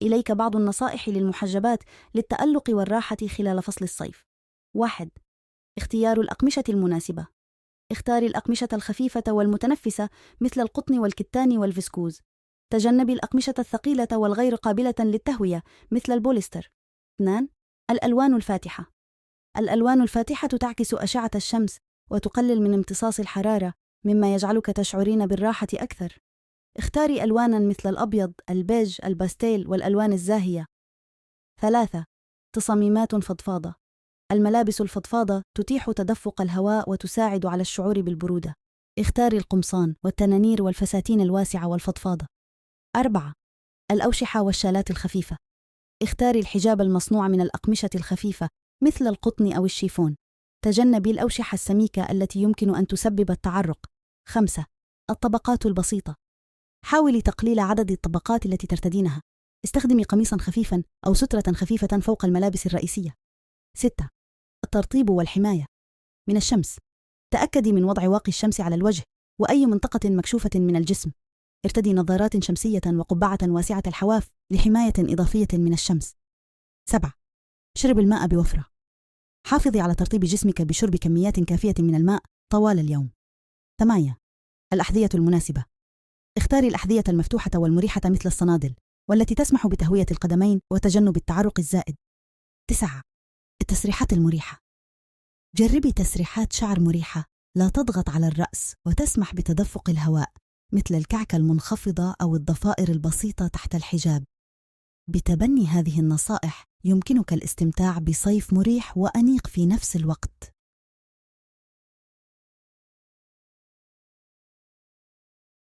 إليك بعض النصائح للمحجبات للتألق والراحة خلال فصل الصيف. 1. اختيار الأقمشة المناسبة. اختاري الأقمشة الخفيفة والمتنفسة مثل القطن والكتان والفسكوز. تجنبي الأقمشة الثقيلة والغير قابلة للتهوية مثل البوليستر. 2. الألوان الفاتحة. الألوان الفاتحة تعكس أشعة الشمس وتقلل من امتصاص الحرارة، مما يجعلك تشعرين بالراحة أكثر. اختاري ألواناً مثل الأبيض، البيج، الباستيل والألوان الزاهية. 3. تصميمات فضفاضة. الملابس الفضفاضة تتيح تدفق الهواء وتساعد على الشعور بالبرودة. اختاري القمصان والتنانير والفساتين الواسعة والفضفاضة. 4. الأوشحة والشالات الخفيفة. اختاري الحجاب المصنوع من الأقمشة الخفيفة مثل القطن أو الشيفون. تجنبي الأوشحة السميكة التي يمكن أن تسبب التعرق. 5. الطبقات البسيطة. حاولي تقليل عدد الطبقات التي ترتدينها. استخدمي قميصاً خفيفاً أو سترة خفيفة فوق الملابس الرئيسية. 6. الترطيب والحماية من الشمس. تأكدي من وضع واقي الشمس على الوجه وأي منطقة مكشوفة من الجسم. ارتدي نظارات شمسية وقبعة واسعة الحواف لحماية إضافية من الشمس. 7. شرب الماء بوفرة. حافظي على ترطيب جسمك بشرب كميات كافية من الماء طوال اليوم. 8. الأحذية المناسبة. اختاري الأحذية المفتوحة والمريحة مثل الصنادل والتي تسمح بتهوية القدمين وتجنب التعرق الزائد. 9. التسريحات المريحة. جربي تسريحات شعر مريحة لا تضغط على الرأس وتسمح بتدفق الهواء مثل الكعكة المنخفضة أو الضفائر البسيطة تحت الحجاب. بتبني هذه النصائح يمكنك الاستمتاع بصيف مريح وأنيق في نفس الوقت.